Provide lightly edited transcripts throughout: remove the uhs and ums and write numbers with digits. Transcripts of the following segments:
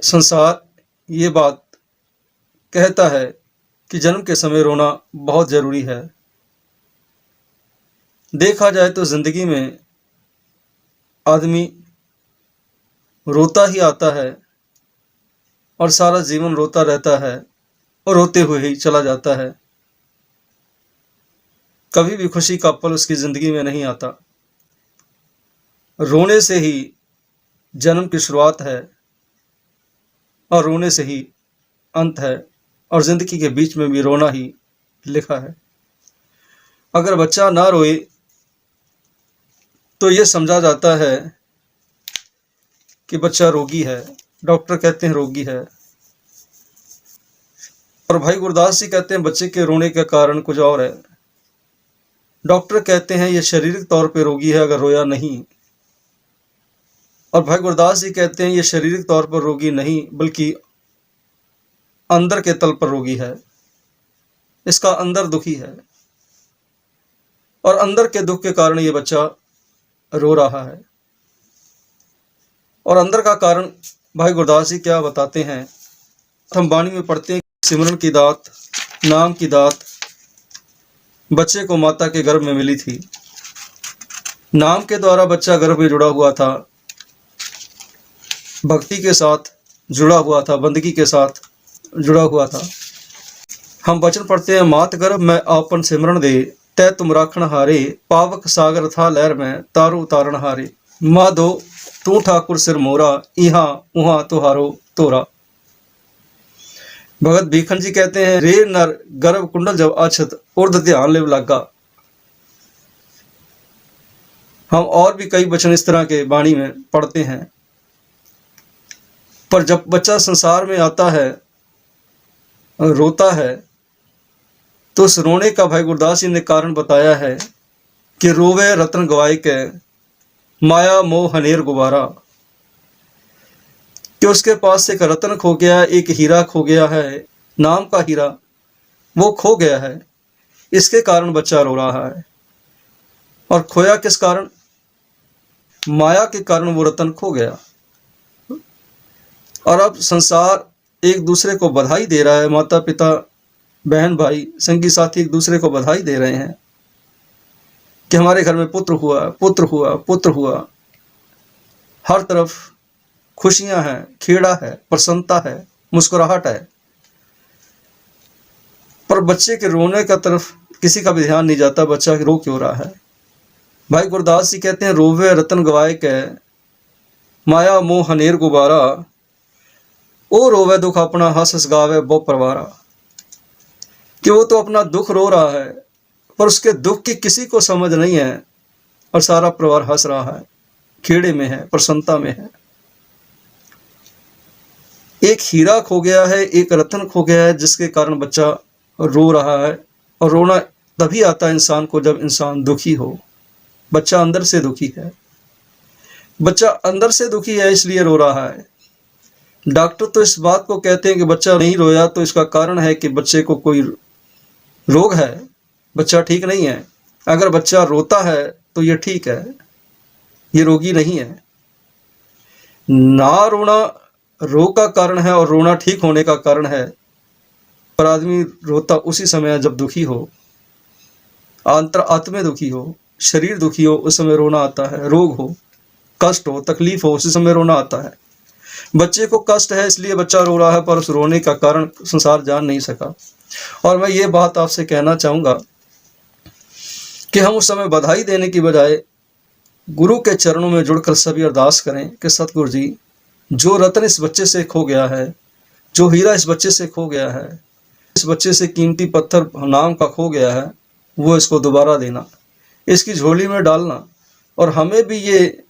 संसार ये बात कहता है कि जन्म के समय रोना बहुत ज़रूरी है। देखा जाए तो ज़िंदगी में आदमी रोता ही आता है और सारा जीवन रोता रहता है और रोते हुए ही चला जाता है। कभी भी खुशी का पल उसकी ज़िंदगी में नहीं आता। रोने से ही जन्म की शुरुआत है और रोने से ही अंत है, और ज़िंदगी के बीच में भी रोना ही लिखा है। अगर बच्चा ना रोए तो ये समझा जाता है कि बच्चा रोगी है, डॉक्टर कहते हैं रोगी है। और भाई गुरदास जी कहते हैं बच्चे के रोने का कारण कुछ और है। डॉक्टर कहते हैं ये शारीरिक तौर पे रोगी है अगर रोया नहीं, और भाई गुरदास जी कहते हैं ये शारीरिक तौर पर रोगी नहीं बल्कि अंदर के तल पर रोगी है। इसका अंदर दुखी है और अंदर के दुख के कारण ये बच्चा रो रहा है। और अंदर का कारण भाई गुरदास जी क्या बताते हैं, हम वाणी में पढ़ते हैं, सिमरन की दात, नाम की दात बच्चे को माता के गर्भ में मिली थी। नाम के द्वारा बच्चा गर्भ में जुड़ा हुआ था, भक्ति के साथ जुड़ा हुआ था, बंदगी के साथ जुड़ा हुआ था। हम वचन पढ़ते हैं, मात गर्भ में आपन सिमरन दे, तय तुम राखण हारे, पावक सागर था लहर में, तारू उतारण हारे। माधो तू ठाकुर सिर मोरा, इहाँ उहाँ तुहारो तोरा। भगत भीखन जी कहते हैं, रे नर गर्भ कुंडल जब अछत, उर्ध ध्यान लेव लागा। हम और भी कई वचन इस तरह के वाणी में पढ़ते हैं। पर जब बच्चा संसार में आता है, रोता है, तो उस रोने का भाई गुरदास जी ने कारण बताया है कि रोवे रतन गवाए के, माया मोह हनेर गुबारा। कि उसके पास एक रतन खो गया, एक हीरा खो गया है, नाम का हीरा वो खो गया है। इसके कारण बच्चा रो रहा है। और खोया किस कारण? माया के कारण वो रतन खो गया। और अब संसार एक दूसरे को बधाई दे रहा है, माता पिता बहन भाई संगी साथी एक दूसरे को बधाई दे रहे हैं कि हमारे घर में पुत्र हुआ, पुत्र हुआ, पुत्र हुआ। हर तरफ खुशियां हैं, खेड़ा है, प्रसन्नता है, मुस्कुराहट है। पर बच्चे के रोने का तरफ किसी का भी ध्यान नहीं जाता, बच्चा रो क्यों रहा है। भाई गुरदास जी कहते हैं, रोवे रतन गवाए के, माया मोह हनेर गुबारा, ओ रोवे दुख अपना हंस हंस गावे बो परवारा। कि वो तो अपना दुख रो रहा है पर उसके दुख की किसी को समझ नहीं है, और सारा परिवार हंस रहा है, खेड़े में है, प्रसन्नता में है। एक हीरा खो गया है, एक रतन खो गया है, जिसके कारण बच्चा रो रहा है। और रोना तभी आता है इंसान को जब इंसान दुखी हो। बच्चा अंदर से दुखी है, बच्चा अंदर से दुखी है, इसलिए रो रहा है। डॉक्टर तो इस बात को कहते हैं कि बच्चा नहीं रोया तो इसका कारण है कि बच्चे को कोई रोग है, बच्चा ठीक नहीं है। अगर बच्चा रोता है तो ये ठीक है, ये रोगी नहीं है। ना रोना रोग का कारण है और रोना ठीक होने का कारण है। पर आदमी रोता उसी समय जब दुखी हो, आत्मा दुखी हो, शरीर दुखी हो, उस समय रोना आता है। रोग हो, कष्ट हो, तकलीफ हो, उसी समय रोना आता है। बच्चे को कष्ट है इसलिए बच्चा रो रहा है, पर उस रोने का कारण संसार जान नहीं सका। और मैं ये बात आपसे कहना चाहूँगा कि हम उस समय बधाई देने की बजाय गुरु के चरणों में जुड़कर सभी अरदास करें कि सतगुरु जी, जो रत्न इस बच्चे से खो गया है, जो हीरा इस बच्चे से खो गया है, इस बच्चे से कीमती पत्थर नाम का खो गया है, वो इसको दोबारा देना, इसकी झोली में डालना, और हमें भी ये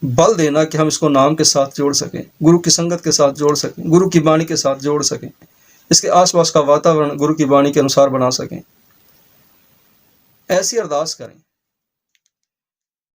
बल देना कि हम इसको नाम के साथ जोड़ सकें, गुरु की संगत के साथ जोड़ सकें, गुरु की वाणी के साथ जोड़ सकें, इसके आसपास का वातावरण गुरु की वाणी के अनुसार बना सकें। ऐसी अरदास करें।